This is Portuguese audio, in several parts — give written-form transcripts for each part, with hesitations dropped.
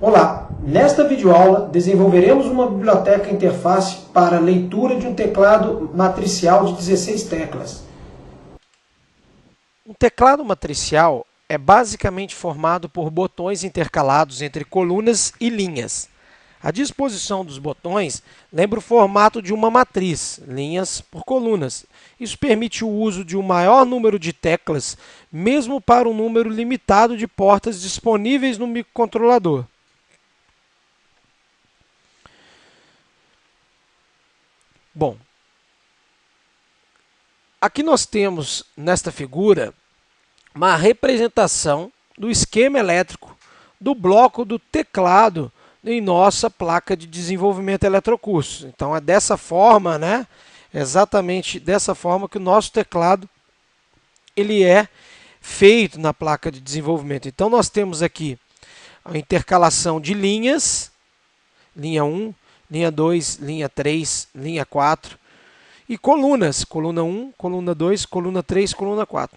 Olá, nesta videoaula desenvolveremos uma biblioteca interface para leitura de um teclado matricial de 16 teclas. Um teclado matricial é basicamente formado por botões intercalados entre colunas e linhas. A disposição dos botões lembra o formato de uma matriz, linhas por colunas. Isso permite o uso de um maior número de teclas, mesmo para um número limitado de portas disponíveis no microcontrolador. Bom, aqui nós temos nesta figura uma representação do esquema elétrico do bloco do teclado em nossa placa de desenvolvimento eletrocursos. Então é dessa forma, né? Exatamente dessa forma que o nosso teclado ele é feito na placa de desenvolvimento. Então nós temos aqui a intercalação de linhas, linha 1, linha 2, linha 3, linha 4 e colunas, coluna 1, coluna 2, coluna 3, coluna 4.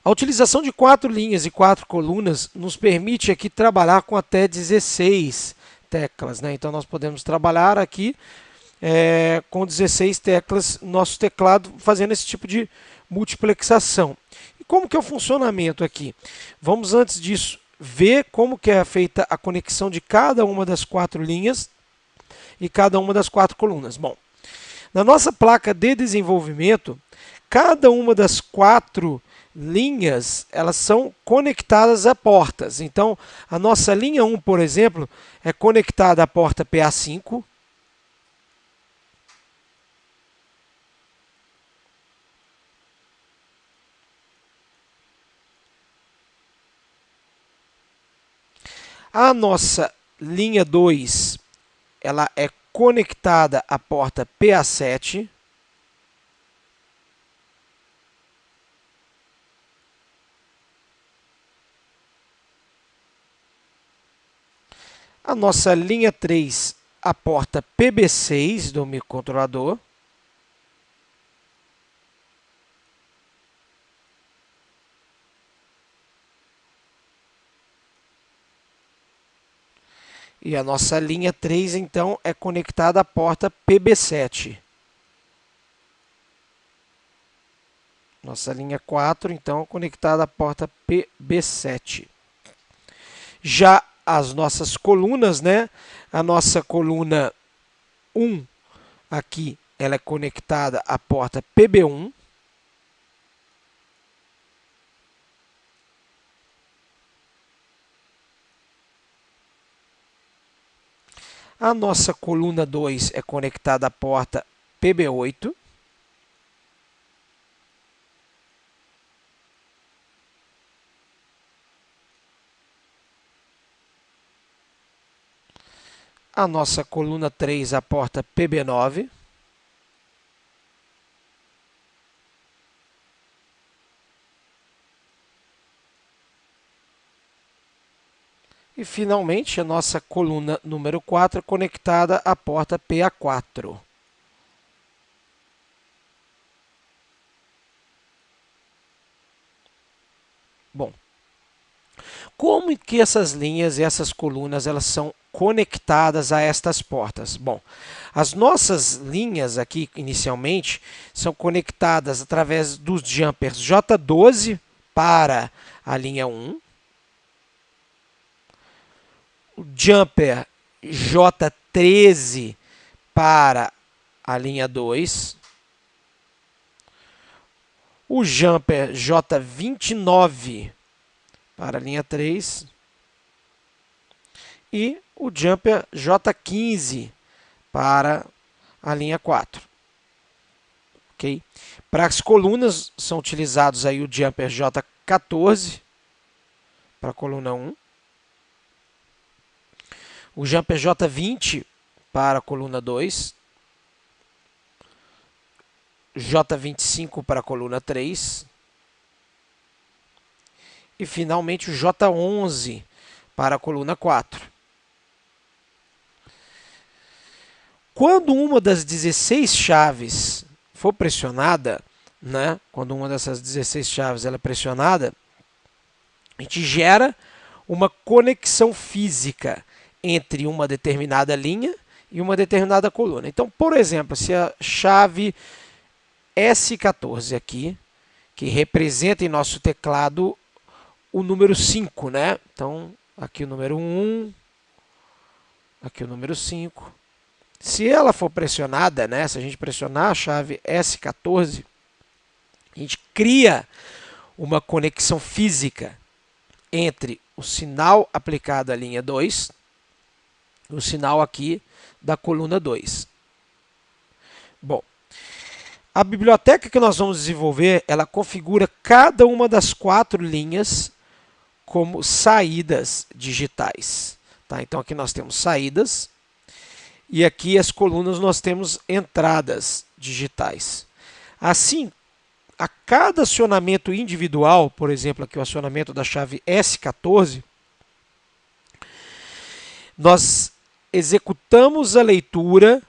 A utilização de 4 linhas e 4 colunas nos permite aqui trabalhar com até 16 teclas, né? Então nós podemos trabalhar aqui com 16 teclas no nosso teclado, fazendo esse tipo de multiplexação. E como que é o funcionamento aqui? Vamos antes disso ver como que é feita a conexão de cada uma das 4 linhas e cada uma das 4 colunas. Bom, na nossa placa de desenvolvimento, cada uma das 4 linhas, elas são conectadas a portas. Então, a nossa linha 1, por exemplo, é conectada à porta PA5. A nossa linha 2, ela é conectada à porta PA7. A nossa linha 3, a porta PB6 do microcontrolador. E a nossa linha 3, então, é conectada à porta PB7. Nossa linha 4, então, conectada à porta PB7. Já as nossas colunas, né? A nossa coluna 1 aqui, ela é conectada à porta PB1. A nossa coluna 2 é conectada à porta PB8. A nossa coluna 3 à porta PB9. E, finalmente, a nossa coluna número 4 conectada à porta PA4. Bom, como que essas linhas e essas colunas elas são conectadas a estas portas? Bom, as nossas linhas aqui, inicialmente, são conectadas através dos jumpers J12 para a linha 1, o jumper J13 para a linha 2, o jumper J29 para a linha 3 e o jumper J15 para a linha 4. Okay? Para as colunas são utilizados aí o jumper J14 para a coluna 1, o jumper J20 para a coluna 2, J25 para a coluna 3 e, finalmente, o J11 para a coluna 4. Quando uma das 16 chaves for pressionada, né, quando uma dessas 16 chaves ela é pressionada, a gente gera uma conexão física entre uma determinada linha e uma determinada coluna. Então, por exemplo, se a chave S14 aqui, que representa em nosso teclado o número 5, né? Então, aqui o número 1, aqui o número 5. Se ela for pressionada, né? Se a gente pressionar a chave S14, a gente cria uma conexão física entre o sinal aplicado à linha 2 e o sinal aqui da coluna 2. Bom, a biblioteca que nós vamos desenvolver, ela configura cada uma das 4 linhas como saídas digitais. Tá? Então, aqui nós temos saídas e aqui as colunas nós temos entradas digitais. Assim, a cada acionamento individual, por exemplo, aqui o acionamento da chave S14, nós executamos a leitura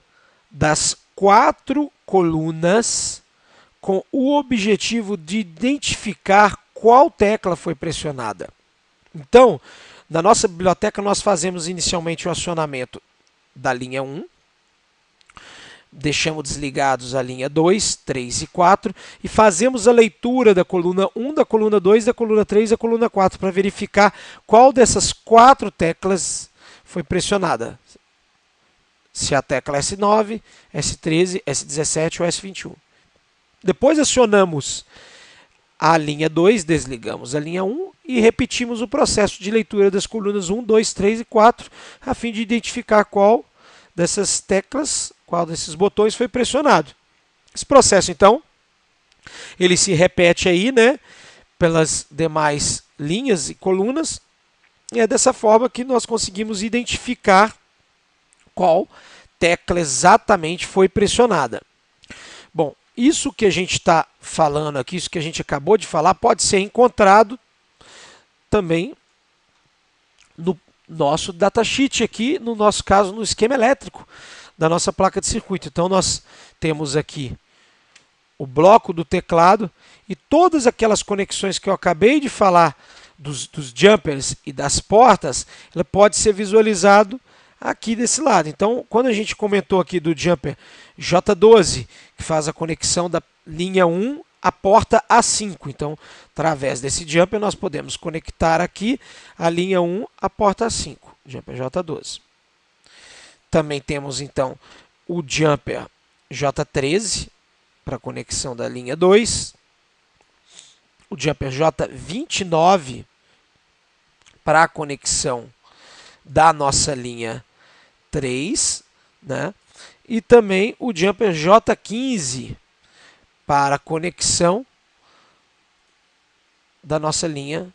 das 4 colunas com o objetivo de identificar qual tecla foi pressionada. Então, na nossa biblioteca, nós fazemos inicialmente o acionamento da linha 1, deixamos desligados a linha 2, 3 e 4 e fazemos a leitura da coluna 1, da coluna 2, da coluna 3 e da coluna 4 para verificar qual dessas 4 teclas foi pressionada. Se a tecla S9, S13, S17 ou S21. Depois acionamos a linha 2, desligamos a linha 1 e repetimos o processo de leitura das colunas 1, 2, 3 e 4, a fim de identificar qual dessas teclas, qual desses botões foi pressionado. Esse processo, então, ele se repete aí, né, pelas demais linhas e colunas, e é dessa forma que nós conseguimos identificar qual tecla exatamente foi pressionada. Bom, isso que a gente está falando aqui, isso que a gente acabou de falar, pode ser encontrado também no nosso datasheet aqui, no nosso caso, no esquema elétrico da nossa placa de circuito. Então, nós temos aqui o bloco do teclado e todas aquelas conexões que eu acabei de falar dos jumpers e das portas, ela pode ser visualizado aqui desse lado. Então, quando a gente comentou aqui do jumper J12, que faz a conexão da linha 1 à porta A5. Então, através desse jumper, nós podemos conectar aqui a linha 1 à porta A5, jumper J12. Também temos, então, o jumper J13 para a conexão da linha 2, o jumper J29 para a conexão da nossa linha 3, né? E também o jumper J15 para a conexão da nossa linha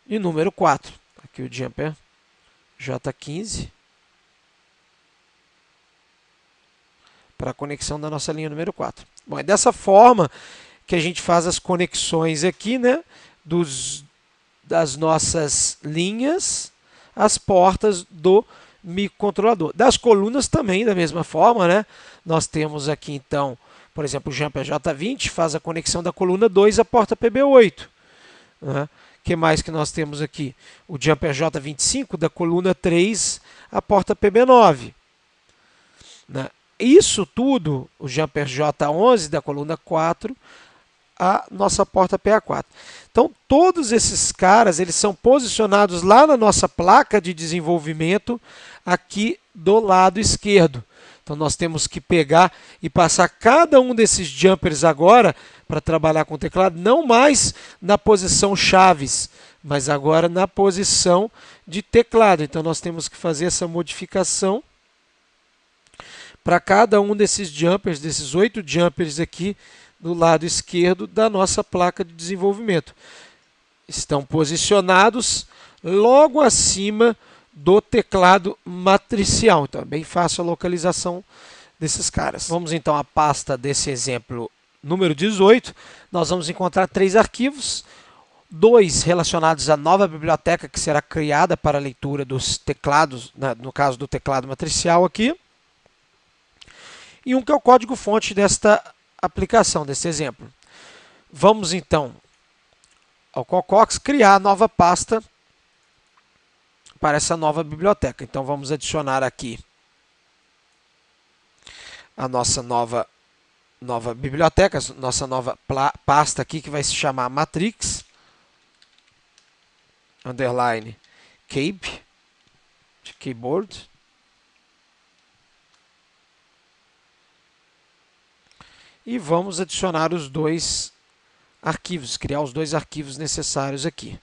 de número 4. Aqui o jumper J15 para a conexão da nossa linha número 4. Bom, é dessa forma que a gente faz as conexões aqui, né, das nossas linhas, as portas do microcontrolador. Das colunas também, da mesma forma, né? Nós temos aqui, então, por exemplo, o jumper J20 faz a conexão da coluna 2 à porta PB8. Né? Que mais que nós temos aqui? O jumper J25 da coluna 3 à porta PB9. Né? Isso tudo, o jumper J11 da coluna 4 a nossa porta PA4. Então, todos esses caras, eles são posicionados lá na nossa placa de desenvolvimento, aqui do lado esquerdo. Então, nós temos que pegar e passar cada um desses jumpers agora para trabalhar com o teclado, não mais na posição chaves, mas agora na posição de teclado. Então, nós temos que fazer essa modificação para cada um desses jumpers, desses 8 jumpers aqui, do lado esquerdo da nossa placa de desenvolvimento. Estão posicionados logo acima do teclado matricial. Então, é bem fácil a localização desses caras. Vamos então à pasta desse exemplo número 18. Nós vamos encontrar 3 arquivos. 2 relacionados à nova biblioteca que será criada para a leitura dos teclados, no caso do teclado matricial aqui. E um que é o código-fonte desta aplicação, desse exemplo. Vamos então ao Cocox criar a nova pasta para essa nova biblioteca. Então vamos adicionar aqui a nossa nova biblioteca, nossa nova pasta aqui, que vai se chamar matrix underline kb de keyboard. E vamos adicionar os dois arquivos, criar os dois arquivos necessários aqui.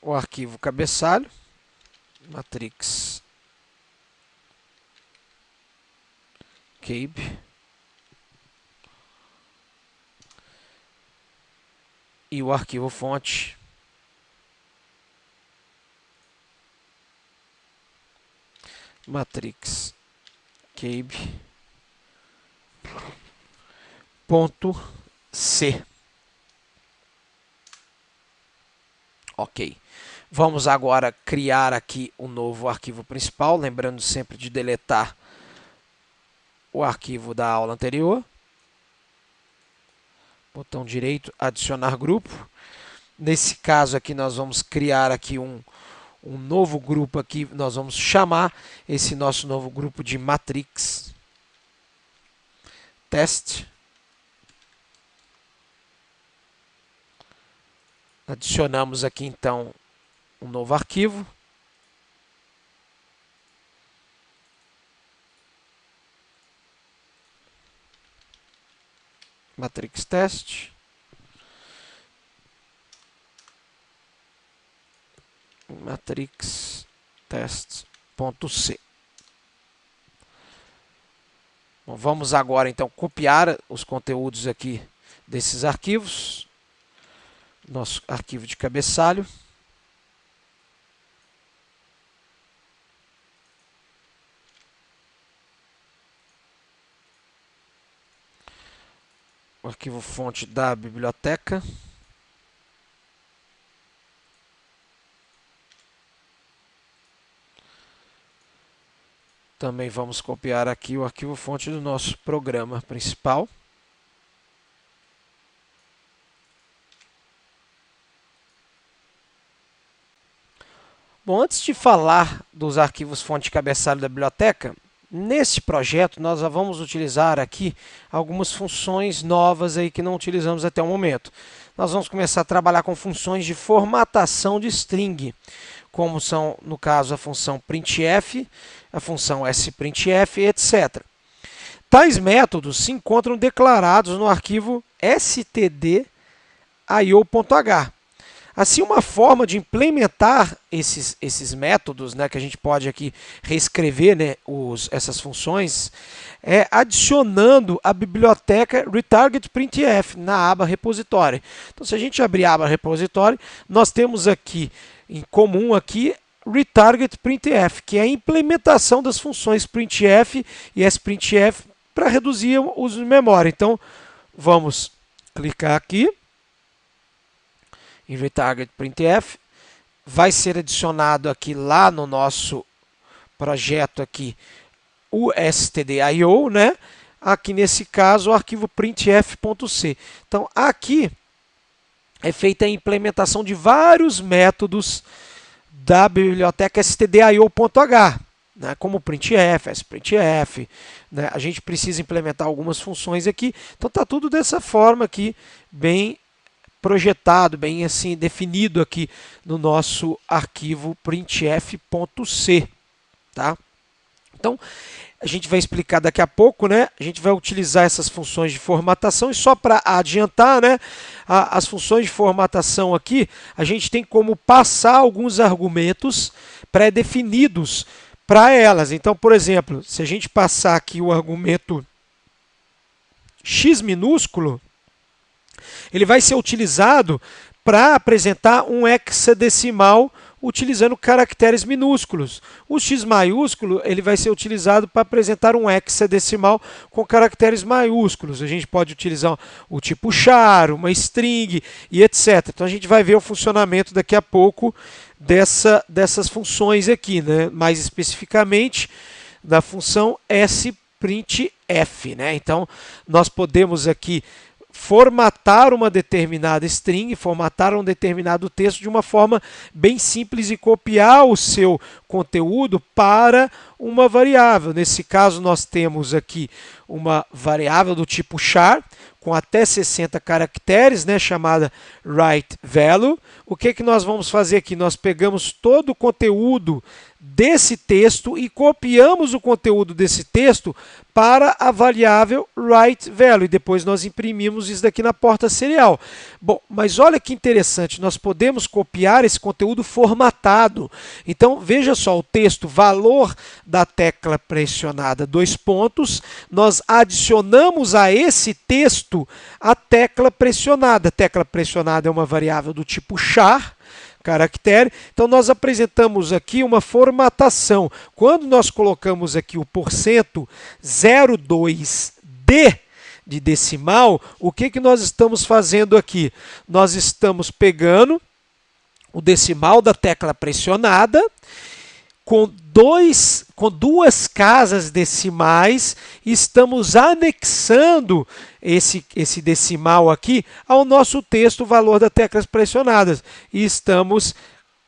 O arquivo cabeçalho, matrix kb, e o arquivo fonte matrix kb.c. Ok. Vamos agora criar aqui um novo arquivo principal, lembrando sempre de deletar o arquivo da aula anterior. Botão direito, adicionar grupo. Nesse caso aqui nós vamos criar aqui um novo grupo aqui, nós vamos chamar esse nosso novo grupo de matrix test. Adicionamos aqui então um novo arquivo. Matrix test. Matrix test.c. Bom, vamos agora então copiar os conteúdos aqui desses arquivos. Nosso arquivo de cabeçalho. O arquivo fonte da biblioteca. Também vamos copiar aqui o arquivo fonte do nosso programa principal. Bom, antes de falar dos arquivos fonte e cabeçalho da biblioteca, nesse projeto nós já vamos utilizar aqui algumas funções novas aí que não utilizamos até o momento. Nós vamos começar a trabalhar com funções de formatação de string, como são, no caso, a função printf, a função sprintf, etc. Tais métodos se encontram declarados no arquivo stdio.h. Assim, uma forma de implementar esses métodos, né, que a gente pode aqui reescrever, né, essas funções, é adicionando a biblioteca retargetprintf na aba repositório. Então, se a gente abrir a aba repositório, nós temos aqui, em comum aqui, retargetprintf, que é a implementação das funções printf e sprintf para reduzir o uso de memória. Então, vamos clicar aqui em retargetprintf, vai ser adicionado aqui lá no nosso projeto aqui o stdio, né? Aqui nesse caso o arquivo printf.c. Então aqui é feita a implementação de vários métodos da biblioteca stdio.h, né? Como printf, sprintf, né? A gente precisa implementar algumas funções aqui, então está tudo dessa forma aqui, bem projetado, bem assim definido aqui no nosso arquivo printf.c, tá? Então, a gente vai explicar daqui a pouco, né? A gente vai utilizar essas funções de formatação e só para adiantar, né? As funções de formatação aqui, a gente tem como passar alguns argumentos pré-definidos para elas. Então, por exemplo, se a gente passar aqui o argumento x minúsculo, ele vai ser utilizado para apresentar um hexadecimal utilizando caracteres minúsculos. O x maiúsculo ele vai ser utilizado para apresentar um hexadecimal com caracteres maiúsculos. A gente pode utilizar o tipo char, uma string e etc. Então a gente vai ver o funcionamento daqui a pouco dessas funções aqui, né? Mais especificamente da função sprintf, né? Então, nós podemos aqui formatar uma determinada string, formatar um determinado texto de uma forma bem simples e copiar o seu conteúdo para uma variável. Nesse caso, nós temos aqui uma variável do tipo char, com até 60 caracteres, né, chamada WriteValue. O que nós vamos fazer aqui? Nós pegamos todo o conteúdo desse texto e copiamos o conteúdo desse texto para a variável WriteValue. E depois nós imprimimos isso daqui na porta serial. Bom, mas olha que interessante, nós podemos copiar esse conteúdo formatado. Então, veja só o texto, valor da tecla pressionada, 2 pontos, nós adicionamos a esse texto a tecla pressionada. A tecla pressionada é uma variável do tipo char, caractere. Então, nós apresentamos aqui uma formatação. Quando nós colocamos aqui o %02D de decimal, o que nós estamos fazendo aqui? Nós estamos pegando o decimal da tecla pressionada com duas casas decimais, estamos anexando esse decimal aqui ao nosso texto, o valor das teclas pressionadas. E estamos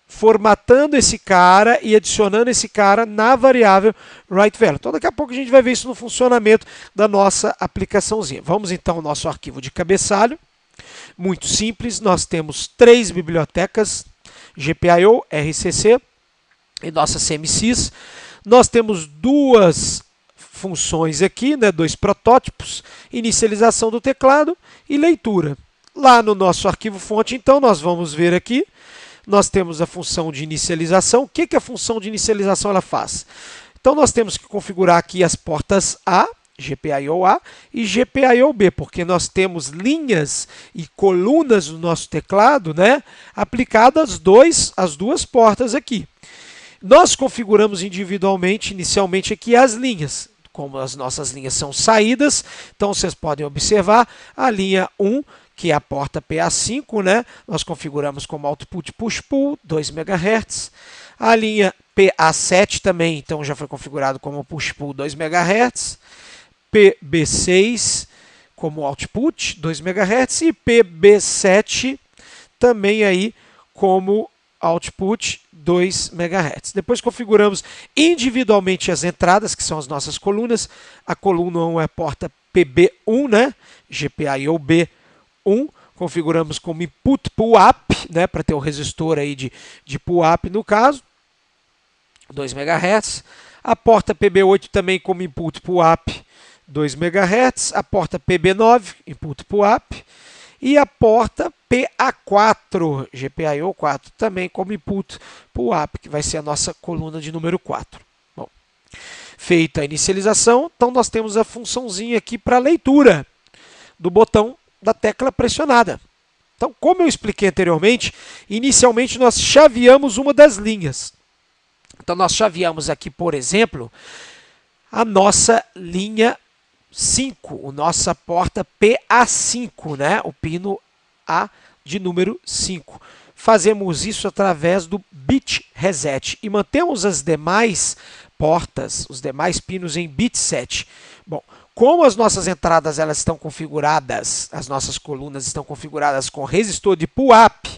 formatando esse cara e adicionando esse cara na variável WriteValue. Então, daqui a pouco a gente vai ver isso no funcionamento da nossa aplicaçãozinha. Vamos então ao nosso arquivo de cabeçalho. Muito simples, nós temos 3 bibliotecas, GPIO, RCC e nossa CMSIS. Nós temos 2 funções aqui, né, 2 protótipos, inicialização do teclado e leitura. Lá no nosso arquivo fonte, então, nós vamos ver aqui, nós temos a função de inicialização. O que a função de inicialização ela faz? Então, nós temos que configurar aqui as portas A, GPIO-A e GPIO-B, porque nós temos linhas e colunas no nosso teclado, né, aplicadas às 2 portas aqui. Nós configuramos individualmente, inicialmente, aqui as linhas. Como as nossas linhas são saídas, então vocês podem observar a linha 1, que é a porta PA5, né? Nós configuramos como output push-pull, 2 MHz. A linha PA7 também, então já foi configurado como push-pull, 2 MHz. PB6 como output, 2 MHz. E PB7 também aí como output, 2 MHz. Depois configuramos individualmente as entradas, que são as nossas colunas. A coluna 1 é a porta PB1, né? GPIO B1. Configuramos como input pull-up, né? Para ter o resistor aí de pull-up no caso, 2 MHz. A porta PB8 também como input pull-up, 2 MHz. A porta PB9, input pull-up. E a porta PA4, GPIO 4, também como input pull-up, que vai ser a nossa coluna de número 4. Bom, feita a inicialização, então nós temos a funçãozinha aqui para leitura do botão da tecla pressionada. Então, como eu expliquei anteriormente, inicialmente nós chaveamos uma das linhas. Então, nós chaveamos aqui, por exemplo, a nossa linha 5, a nossa porta PA5, né? O pino A de número 5. Fazemos isso através do bit reset e mantemos as demais portas, os demais pinos em bit set. Bom, como as nossas entradas elas estão configuradas, as nossas colunas estão configuradas com resistor de pull-up,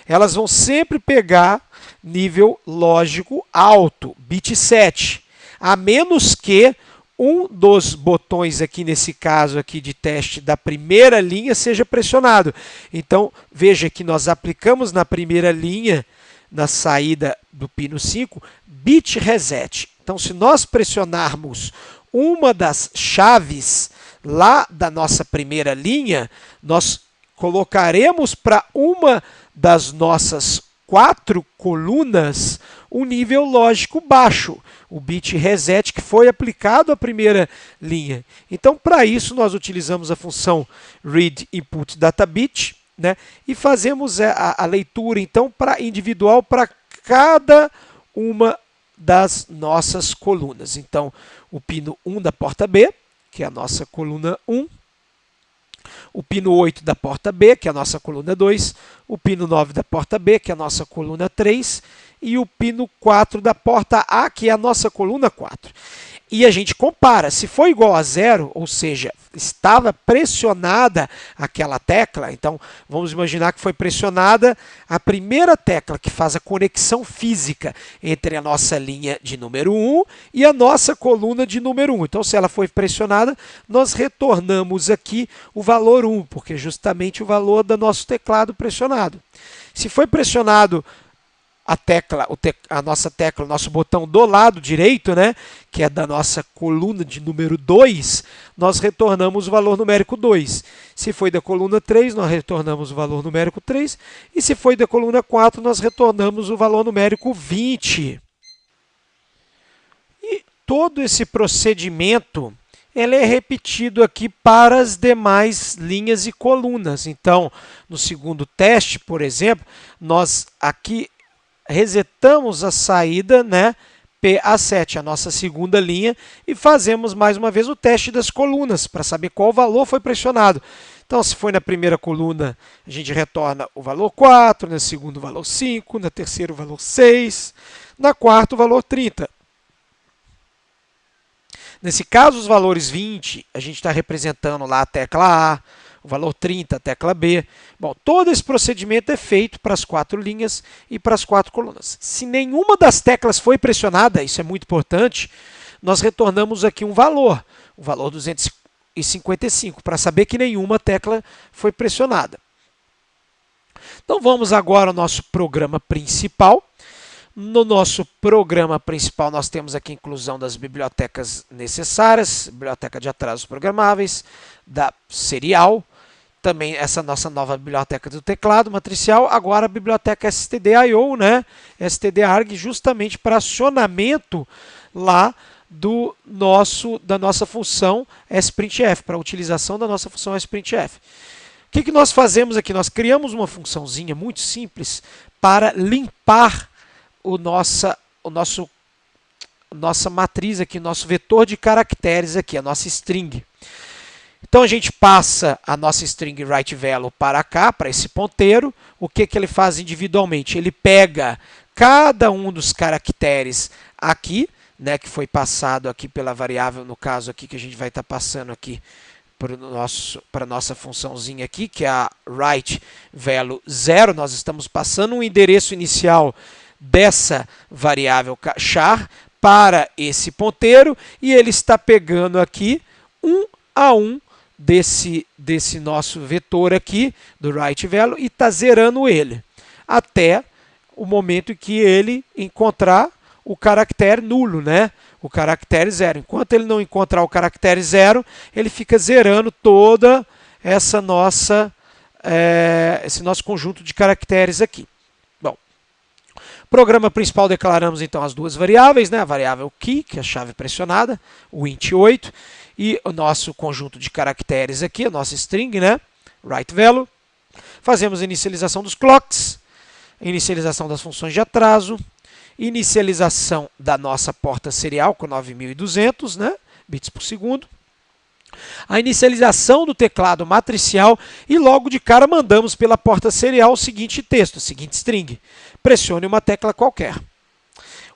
elas vão sempre pegar nível lógico alto, bit 7, a menos que um dos botões aqui, nesse caso aqui de teste da primeira linha, seja pressionado. Então, veja que nós aplicamos na primeira linha, na saída do pino 5, bit reset. Então, se nós pressionarmos uma das chaves lá da nossa primeira linha, nós colocaremos para uma das nossas 4 colunas um nível lógico baixo, o bit reset que foi aplicado à primeira linha. Então, para isso, nós utilizamos a função read input data bit, né, e fazemos a leitura então individual para cada uma das nossas colunas. Então, o pino 1 da porta B, que é a nossa coluna 1, o pino 8 da porta B, que é a nossa coluna 2, o pino 9 da porta B, que é a nossa coluna 3, e o pino 4 da porta A, que é a nossa coluna 4. E a gente compara, se for igual a zero, ou seja, estava pressionada aquela tecla, então vamos imaginar que foi pressionada a primeira tecla que faz a conexão física entre a nossa linha de número 1 e a nossa coluna de número 1. Então, se ela foi pressionada, nós retornamos aqui o valor 1, porque é justamente o valor do nosso teclado pressionado. Se foi pressionado a nossa tecla, o nosso botão do lado direito, né, que é da nossa coluna de número 2, nós retornamos o valor numérico 2. Se foi da coluna 3, nós retornamos o valor numérico 3. E se foi da coluna 4, nós retornamos o valor numérico 20. E todo esse procedimento ele é repetido aqui para as demais linhas e colunas. Então, no segundo teste, por exemplo, nós aqui resetamos a saída, né, PA7, a nossa segunda linha, e fazemos mais uma vez o teste das colunas, para saber qual valor foi pressionado. Então, se foi na primeira coluna, a gente retorna o valor 4, na segunda o valor 5, na terceira o valor 6, na quarta o valor 30. Nesse caso, os valores 20, a gente está representando lá a tecla A, o valor 30, a tecla B. Bom, todo esse procedimento é feito para as 4 linhas e para as 4 colunas. Se nenhuma das teclas foi pressionada, isso é muito importante, nós retornamos aqui um valor, o valor 255, para saber que nenhuma tecla foi pressionada. Então vamos agora ao nosso programa principal. No nosso programa principal, nós temos aqui a inclusão das bibliotecas necessárias, biblioteca de atrasos programáveis, da serial, também essa nossa nova biblioteca do teclado matricial, agora a biblioteca stdio, né? stdarg, justamente para acionamento lá da nossa função sprintf, para a utilização da nossa função sprintf. O que nós fazemos aqui? Nós criamos uma funçãozinha muito simples para limpar nossa matriz aqui, nosso vetor de caracteres aqui, a nossa string. Então a gente passa a nossa string WriteValue para cá, para esse ponteiro. O que ele faz individualmente? Ele pega cada um dos caracteres aqui, né, que foi passado aqui pela variável, no caso aqui que a gente vai estar passando aqui para a nossa funçãozinha aqui, que é a WriteValue 0. Nós estamos passando um endereço inicial dessa variável char para esse ponteiro e ele está pegando aqui um a um desse nosso vetor aqui do WriteValue e está zerando ele até o momento em que ele encontrar o caractere nulo, né? O caractere 0. Enquanto ele não encontrar o caractere 0, ele fica zerando toda esse nosso conjunto de caracteres aqui. Programa principal, declaramos então as duas variáveis, né? A variável key, que é a chave pressionada, o int8, e o nosso conjunto de caracteres aqui, a nossa string, né? WriteValue. Fazemos a inicialização dos clocks, inicialização das funções de atraso, inicialização da nossa porta serial com 9.200, né, bits por segundo, a inicialização do teclado matricial e logo de cara mandamos pela porta serial o seguinte texto, a seguinte string. Pressione uma tecla qualquer.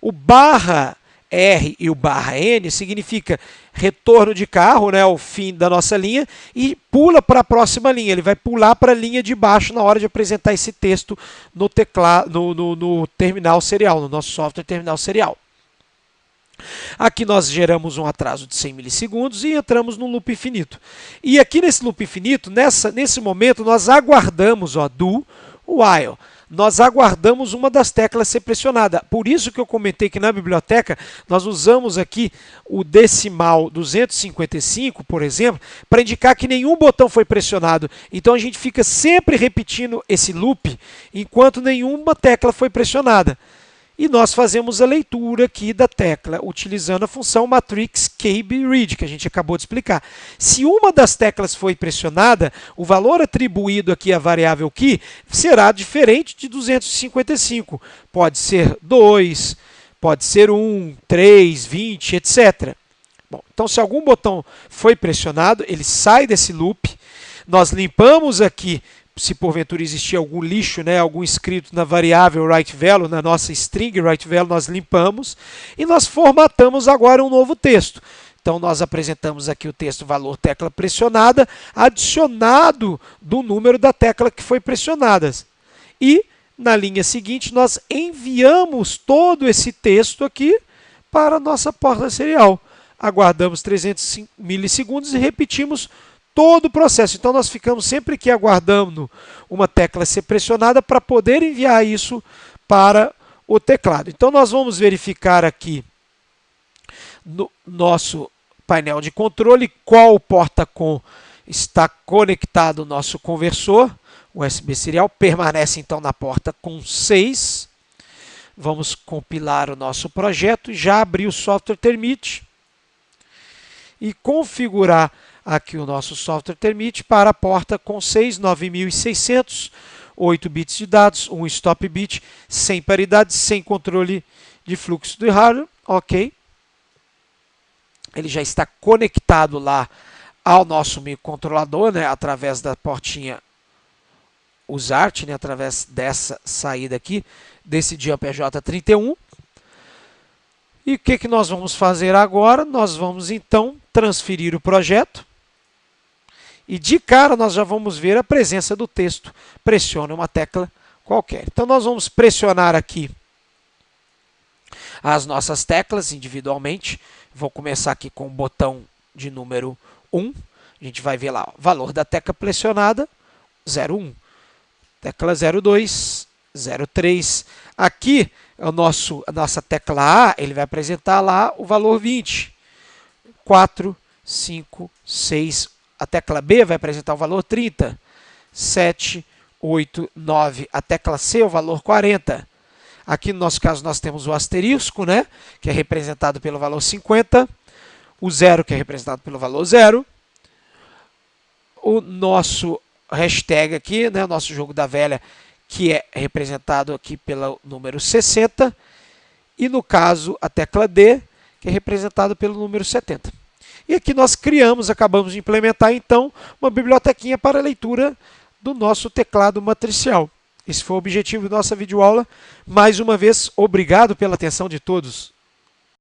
O barra R e o barra N significa retorno de carro, né, o fim da nossa linha, e pula para a próxima linha. Ele vai pular para a linha de baixo na hora de apresentar esse texto no terminal serial, no nosso software terminal serial. Aqui nós geramos um atraso de 100 milissegundos e entramos no loop infinito. E aqui nesse loop infinito, nesse momento, nós aguardamos do while. Nós aguardamos uma das teclas ser pressionada. Por isso que eu comentei que na biblioteca nós usamos aqui o decimal 255, por exemplo, para indicar que nenhum botão foi pressionado. Então a gente fica sempre repetindo esse loop enquanto nenhuma tecla foi pressionada. E nós fazemos a leitura aqui da tecla, utilizando a função matrix kbRead, que a gente acabou de explicar. Se uma das teclas foi pressionada, o valor atribuído aqui à variável key será diferente de 255. Pode ser 2, pode ser 1, 3, 20, etc. Bom, então, se algum botão foi pressionado, ele sai desse loop. Nós limpamos aqui, se porventura existir algum lixo, né, algum escrito na variável WriteValue, na nossa string WriteValue, nós limpamos e nós formatamos agora um novo texto. Então, nós apresentamos aqui o texto valor tecla pressionada, adicionado do número da tecla que foi pressionada. E, na linha seguinte, nós enviamos todo esse texto aqui para a nossa porta serial. Aguardamos 300 milissegundos e repetimos todo o processo. Então, nós ficamos sempre aqui aguardando uma tecla ser pressionada para poder enviar isso para o teclado. Então, nós vamos verificar aqui no nosso painel de controle qual porta-com está conectado o nosso conversor. O USB serial permanece então na porta com 6. Vamos compilar o nosso projeto, já abrir o software Termite e configurar aqui o nosso software Termite para a porta com 6, 9600, 8 bits de dados, 1 stop bit, sem paridade, sem controle de fluxo do hardware. Ok. Ele já está conectado lá ao nosso microcontrolador, né, através da portinha USART, né, através dessa saída aqui, desse Jump EJ31. E o que nós vamos fazer agora? Nós vamos então transferir o projeto e de cara nós já vamos ver a presença do texto. Pressione uma tecla qualquer. Então nós vamos pressionar aqui as nossas teclas individualmente. Vou começar aqui com o botão de número 1. A gente vai ver lá, ó, valor da tecla pressionada, 0,1. Tecla 0,2, 0,3. Aqui, a nossa tecla A, ele vai apresentar lá o valor 20. 4, 5, 6. A tecla B vai apresentar o valor 30. 7, 8, 9. A tecla C, o valor 40. Aqui no nosso caso nós temos o asterisco, né, que é representado pelo valor 50, o 0 que é representado pelo valor 0, o nosso hashtag aqui, né, o nosso jogo da velha, que é representado aqui pelo número 60, e no caso a tecla D, que é representado pelo número 70. E aqui nós acabamos de implementar então uma bibliotequinha para leitura do nosso teclado matricial. Esse foi o objetivo da nossa videoaula. Mais uma vez, obrigado pela atenção de todos.